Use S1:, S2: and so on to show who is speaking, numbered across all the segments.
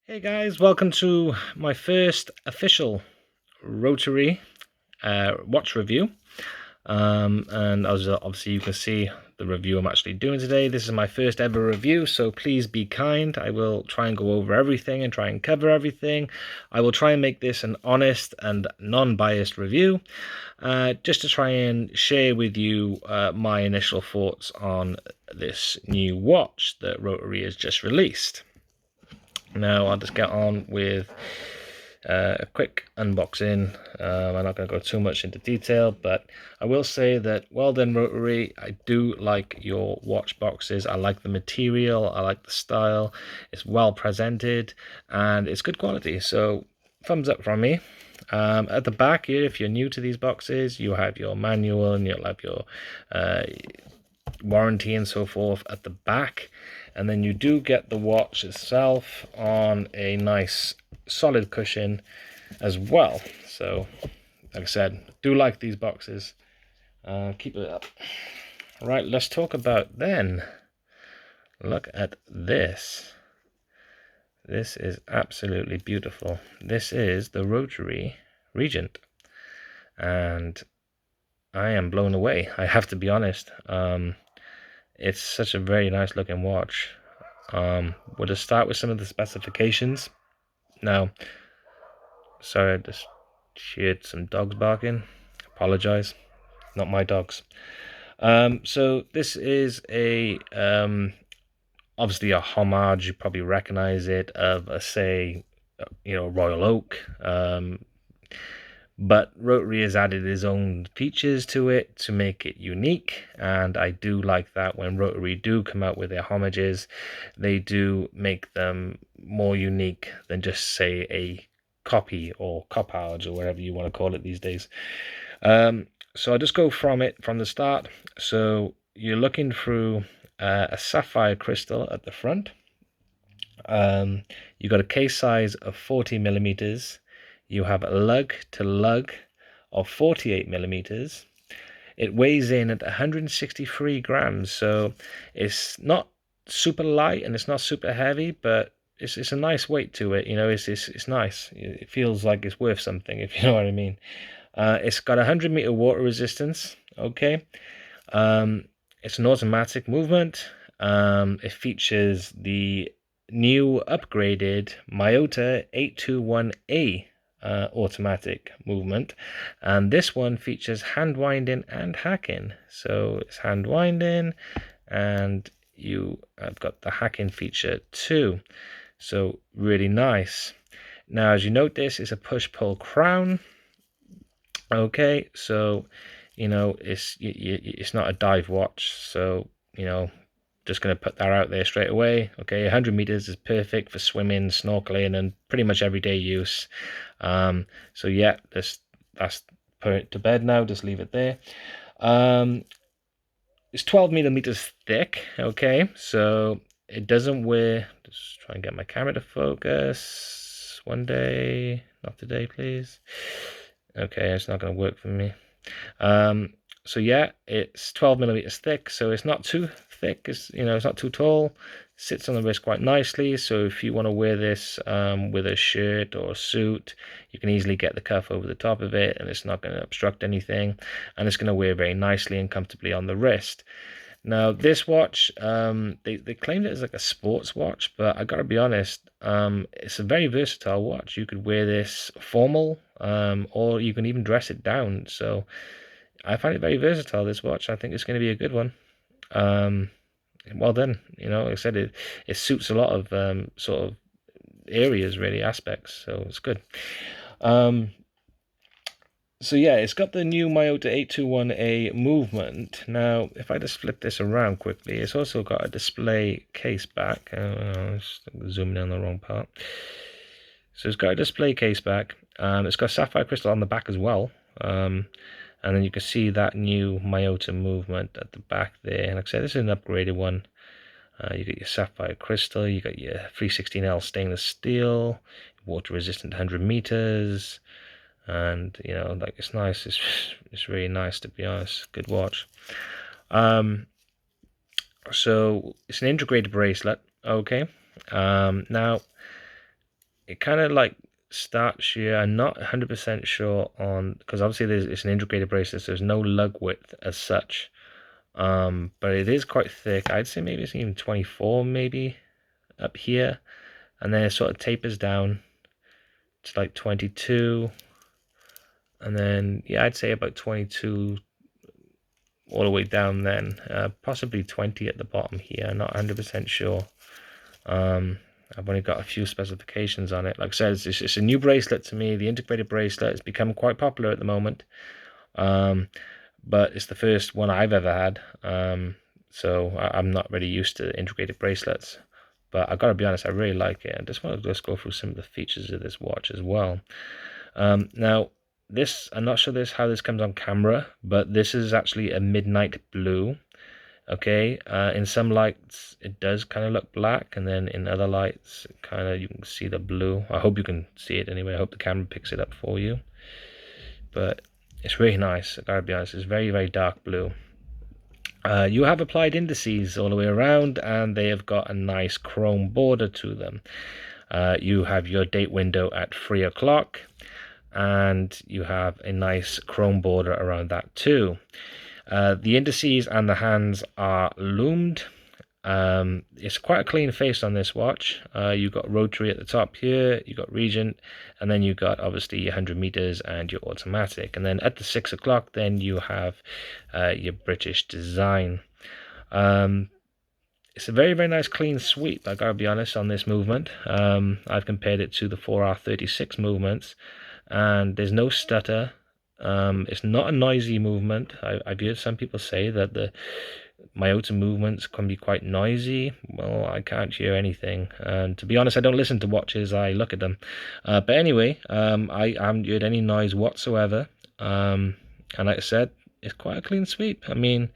S1: Hey guys, welcome to my first official Rotary watch review. And as obviously you can see the review I'm actually doing today. This is my first ever review, so please be kind. I will try and go over everything and try and cover everything. I will try and make this an honest and non-biased review, just to try and share with you my initial thoughts on this new watch that Rotary has just released. Now I'll just get on with a quick unboxing. I'm not going to go too much into detail, but I will say that well done, Rotary. I do like your watch boxes. I like the material, I like the style. It's well presented and it's good quality, so thumbs up from me. At the back here, if you're new to these boxes, you have your manual and you'll have your warranty and so forth at the back, and then you do get the watch itself on a nice solid cushion as well. So like I said, do like these boxes. Keep it up. Right, let's talk about then. Look at this. This is absolutely beautiful. This is the Rotary Regent, and I am blown away, I have to be honest. It's such a very nice looking watch. We'll just start with some of the specifications. Now, sorry, I just heard some dogs barking. Apologize, not my dogs. So this is a obviously a homage. You probably recognize it of a, say, Royal Oak. But Rotary has added his own features to it to make it unique, and I do like that when Rotary do come out with their homages, they do make them more unique than just, say, a copy or copage or whatever you want to call it these days. So I'll just go from the start. So you're looking through a sapphire crystal at the front. You've got a case size of 40 millimeters. You have a lug to lug of 48 millimeters. It weighs in at 163 grams, so it's not super light and it's not super heavy, but it's a nice weight to it. It's nice. It feels like it's worth something, if you know what I mean. It's got 100-meter water resistance. Okay. It's an automatic movement. It features the new upgraded Miyota 821A automatic movement, and this one features hand winding and hacking. So it's hand winding, and you have got the hacking feature too. So really nice. Now, as you notice, it's a push-pull crown. Okay, so it's not a dive watch, so just going to put that out there straight away. Okay, 100 meters is perfect for swimming, snorkeling, and pretty much everyday use. So yeah, that's put it to bed now. Just leave it there. It's 12 millimeters thick. Okay, so it doesn't weigh. Just try and get my camera to focus. One day, not today, please. Okay, it's not going to work for me. So yeah, it's 12 millimeters thick, so it's not too thick. It's not too tall. Sits on the wrist quite nicely. So if you want to wear this with a shirt or a suit, you can easily get the cuff over the top of it, and it's not going to obstruct anything. And it's going to wear very nicely and comfortably on the wrist. Now, this watch, they claimed it as like a sports watch, but I gotta be honest, it's a very versatile watch. You could wear this formal, or you can even dress it down. So I find it very versatile, this watch. I think it's going to be a good one. Well done. Like I said, it suits a lot of sort of areas, really, aspects. So it's good. So yeah, it's got the new Miyota 821A movement. Now, if I just flip this around quickly, it's also got a display case back. Zooming in on the wrong part. So it's got a display case back. It's got sapphire crystal on the back as well. And then you can see that new Miyota movement at the back there. And like I said, this is an upgraded one. You got your sapphire crystal, you got your 316L stainless steel, water resistant 100 meters. And like, it's nice. It's really nice, to be honest. Good watch. So it's an integrated bracelet. Okay. Now it kind of like starts here. I'm not 100% sure on, because obviously it's an integrated bracelet, so there's no lug width as such. But it is quite thick. I'd say maybe it's even 24 maybe up here, and then it sort of tapers down to like 22, and then yeah, I'd say about 22 all the way down then, possibly 20 at the bottom here. Not 100% sure. I've only got a few specifications on it. Like I said, it's a new bracelet to me. The integrated bracelet has become quite popular at the moment, but it's the first one I've ever had, so I'm not really used to integrated bracelets. But I gotta be honest, I really like it. I just want to just go through some of the features of this watch as well. Now, this, I'm not sure how this comes on camera, but this is actually a midnight blue. Okay, in some lights it does kind of look black, and then in other lights kind of you can see the blue. I hope you can see it anyway. I hope the camera picks it up for you. But it's really nice, I gotta be honest. It's very, very dark blue. You have applied indices all the way around, and they have got a nice chrome border to them. You have your date window at 3 o'clock, and you have a nice chrome border around that too. The indices and the hands are loomed. It's quite a clean face on this watch. You've got Rotary at the top here, you've got Regent, and then you've got obviously your 100 meters and your automatic. And then at the 6 o'clock, then you have your British design. It's a very, very nice clean sweep, I gotta be honest, on this movement. I've compared it to the 4R36 movements, and there's no stutter. It's not a noisy movement. I've heard some people say that my Miyota movements can be quite noisy. Well, I can't hear anything, and to be honest, I don't listen to watches, I look at them. But anyway, I haven't heard any noise whatsoever, and like I said, it's quite a clean sweep. I mean,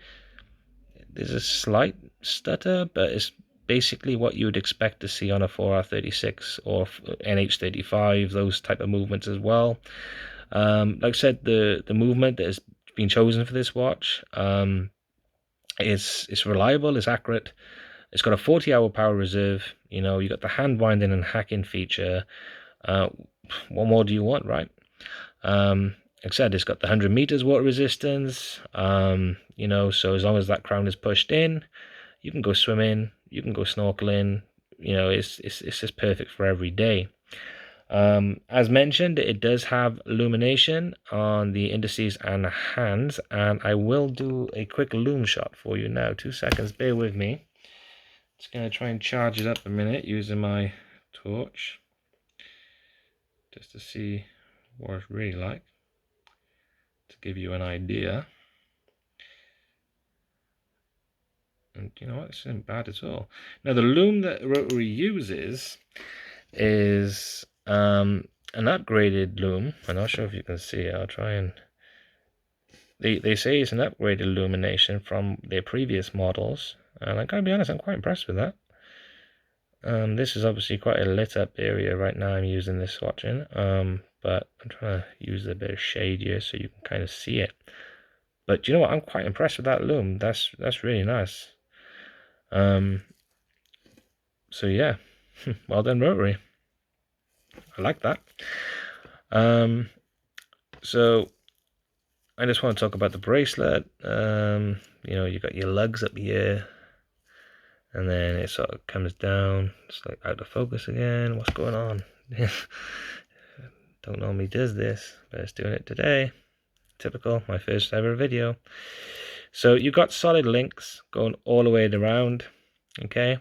S1: there's a slight stutter, but it's basically what you would expect to see on a 4R36 or NH35, those type of movements as well. Like I said, the movement that has been chosen for this watch, it's reliable, it's accurate. It's got a 40-hour power reserve. You know, you got the hand winding and hacking feature. What more do you want, right? Like I said, it's got the 100 meters water resistance. You know, so as long as that crown is pushed in, you can go swimming, you can go snorkeling. You know, it's just perfect for every day. As mentioned, it does have illumination on the indices and hands, and I will do a quick loom shot for you now. 2 seconds, bear with me. Just going to try and charge it up a minute using my torch, just to see what it's really like, to give you an idea. And you know what, this isn't bad at all. Now, the loom that Rotary uses is an upgraded loom. I'm not sure if you can see it. I'll try and... They say it's an upgraded illumination from their previous models, and I gotta be honest, I'm quite impressed with that. This is obviously quite a lit up area right now. I'm using this watch in, but I'm trying to use a bit of shade here so you can kind of see it. But you know what, I'm quite impressed with that loom. That's really nice. So yeah, well done, Rotary. I like that. So I just want to talk about the bracelet. You know, you got your lugs up here, and then it sort of comes down. It's like out of focus again. What's going on? Don't normally does this, but it's doing it today. Typical, my first ever video. So you've got solid links going all the way around. Okay.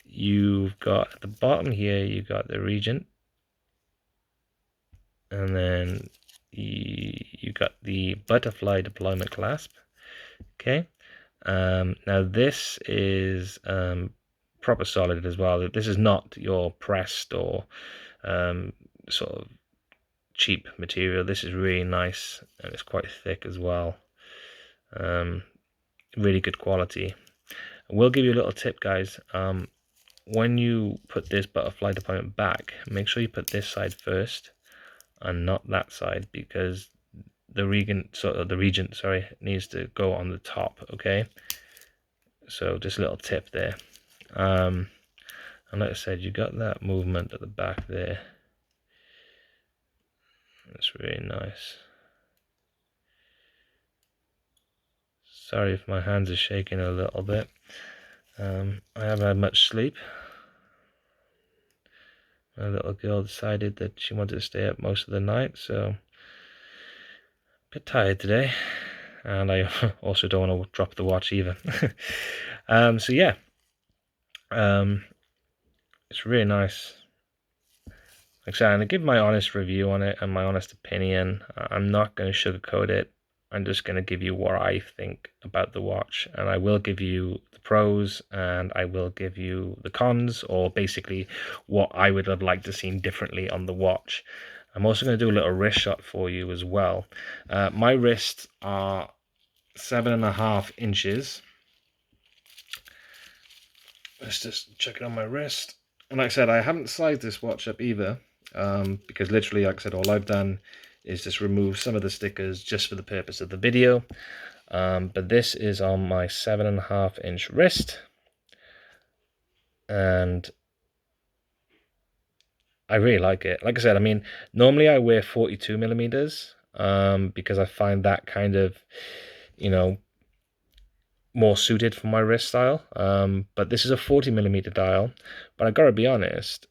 S1: You've got at the bottom here, you've got the Regent, and then you got the butterfly deployment clasp. Okay. Now this is proper solid as well. This is not your pressed or sort of cheap material. This is really nice, and it's quite thick as well. Really good quality. I will give you a little tip, guys. When you put this butterfly deployment back, make sure you put this side first and not that side, because the Regent needs to go on the top. Okay, so just a little tip there. And And like I said, you got that movement at the back there. That's really nice. Sorry if my hands are shaking a little bit. I haven't had much sleep. My little girl decided that she wanted to stay up most of the night, so I'm a bit tired today. And I also don't want to drop the watch either. So yeah, it's really nice. Like I said, I'm going to give my honest review on it and my honest opinion. I'm not going to sugarcoat it. I'm just going to give you what I think about the watch, and I will give you the pros and I will give you the cons, or basically what I would have liked to seen differently on the watch. I'm also going to do a little wrist shot for you as well. My wrists are 7.5 inches. Let's just check it on my wrist. And like I said, I haven't sized this watch up either, because literally, like I said, all I've done is just remove some of the stickers just for the purpose of the video. But this is on my 7.5 inch wrist, and I really like it. Like I said, I mean, normally I wear 42 millimeters, because I find that kind of, you know, more suited for my wrist style. But this is a 40 millimeter dial, but I gotta be honest,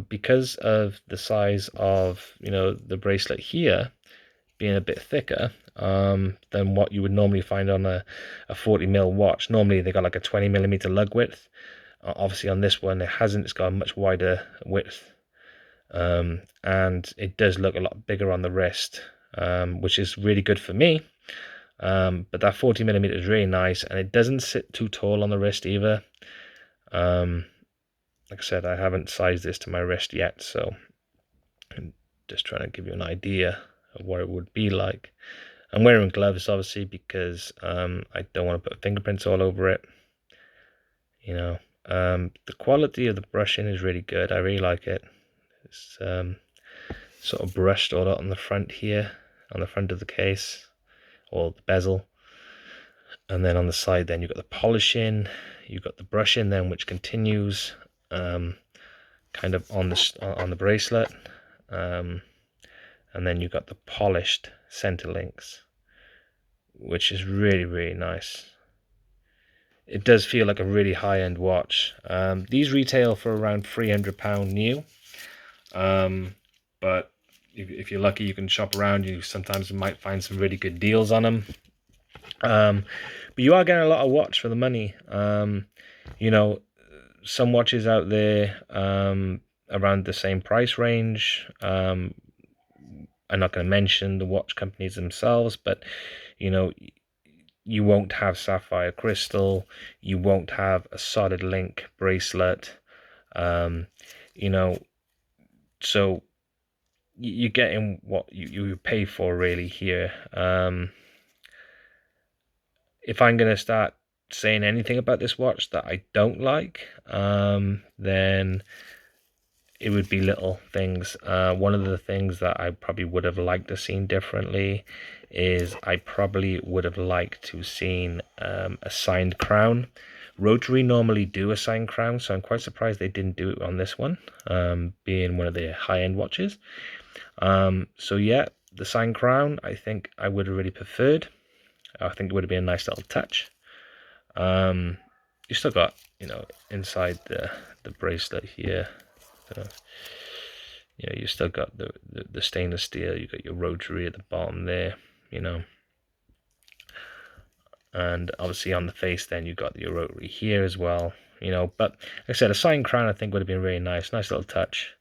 S1: because of the size of, you know, the bracelet here being a bit thicker than what you would normally find on a 40 mil watch. Normally they got like a 20 millimeter lug width. Obviously on this one it hasn't. It's got a much wider width, and it does look a lot bigger on the wrist, which is really good for me. But that 40 millimeter is really nice, and it doesn't sit too tall on the wrist either. Like I said, I haven't sized this to my wrist yet, so I'm just trying to give you an idea of what it would be like. I'm wearing gloves obviously because I don't want to put fingerprints all over it. You know, the quality of the brushing is really good. I really like it. It's sort of brushed all out on the front here, on the front of the case, or the bezel. And then on the side then you've got the polishing, you've got the brushing then, which continues kind of on the bracelet, and then you've got the polished center links, which is really, really nice. It does feel like a really high-end watch. These retail for around £300 new, but if you're lucky, you can shop around. You sometimes might find some really good deals on them. But you are getting a lot of watch for the money. You know, some watches out there around the same price range. I'm not going to mention the watch companies themselves, but you know, you won't have sapphire crystal, you won't have a solid link bracelet, you know, so you're getting what you pay for really here. If I'm going to start saying anything about this watch that I don't like, then it would be little things. One of the things that I probably would have liked to seen differently is I probably would have liked to seen a signed crown. Rotary normally do a signed crown, so I'm quite surprised they didn't do it on this one, being one of the high-end watches. So yeah, the signed crown I think I would have really preferred. I think it would have been a nice little touch. You still got, you know, inside the bracelet here, you know, you still got the stainless steel. You got your rotary at the bottom there, you know, and obviously on the face then you got your rotary here as well, you know. But like I said, a signed crown I think would have been really nice little touch.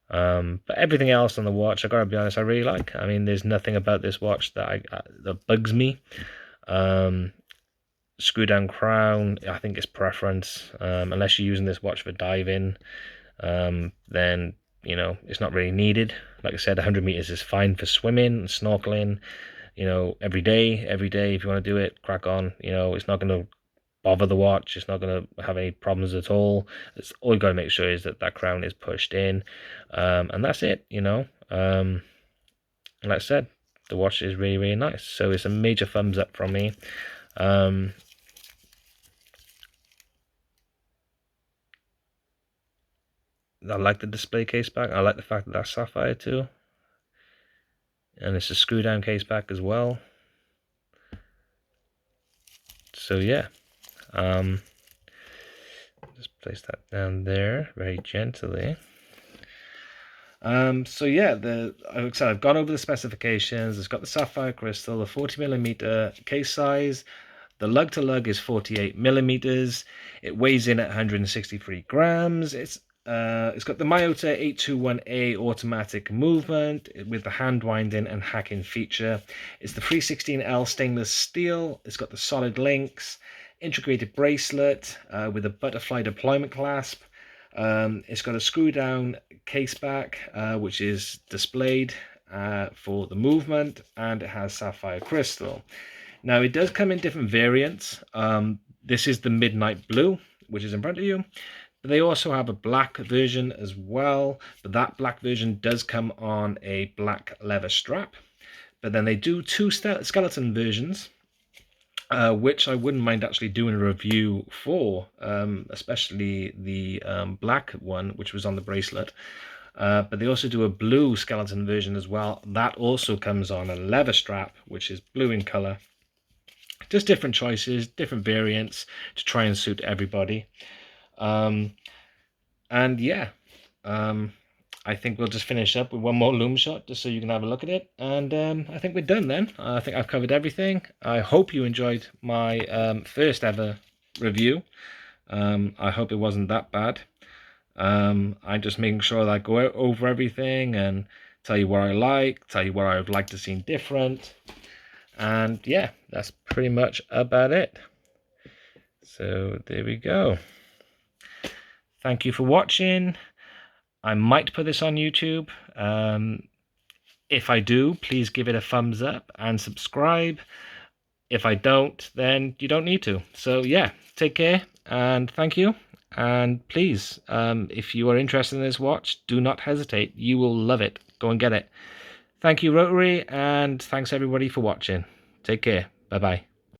S1: But everything else on the watch, I gotta be honest, I really like. I mean, there's nothing about this watch that that bugs me. Screw down crown, I think it's preference. Unless you're using this watch for diving, then you know it's not really needed. Like I said, 100 meters is fine for swimming and snorkeling. You know, every day if you want to do it, crack on. You know, it's not going to bother the watch. It's not going to have any problems at all. It's all you got to make sure is that that crown is pushed in, and that's it. You know, and like I said, the watch is really, really nice. So it's a major thumbs up from me. I like the display case back. I like the fact that that's sapphire too. And it's a screw down case back as well. So yeah, just place that down there very gently. So yeah, like I said, I've gone over the specifications. It's got the sapphire crystal, the 40mm case size. The lug to lug is 48 millimeters. It weighs in at 163 grams. It's got the Miyota 821A automatic movement with the hand winding and hacking feature. It's the 316L stainless steel. It's got the solid links, integrated bracelet with a butterfly deployment clasp. It's got a screw down case back, which is displayed for the movement, and it has sapphire crystal. Now, it does come in different variants. This is the Midnight Blue, which is in front of you. But they also have a black version as well. But that black version does come on a black leather strap. But then they do two skeleton versions, which I wouldn't mind actually doing a review for, especially the black one, which was on the bracelet. But they also do a blue skeleton version as well. That also comes on a leather strap, which is blue in color. Just different choices, different variants to try and suit everybody. And yeah, I think we'll just finish up with one more loom shot just so you can have a look at it. And I think we're done then. I think I've covered everything. I hope you enjoyed my first ever review. I hope it wasn't that bad. I'm just making sure that I go over everything and tell you what I like, tell you what I would like to see different. And yeah, that's pretty much about it. So there we go. Thank you for watching. I might put this on YouTube. If I do, please give it a thumbs up and subscribe. If I don't, then you don't need to. So yeah, take care and thank you. And please, if you are interested in this watch, do not hesitate. You will love it. Go and get it. Thank you, Rotary, and thanks everybody for watching. Take care. Bye-bye.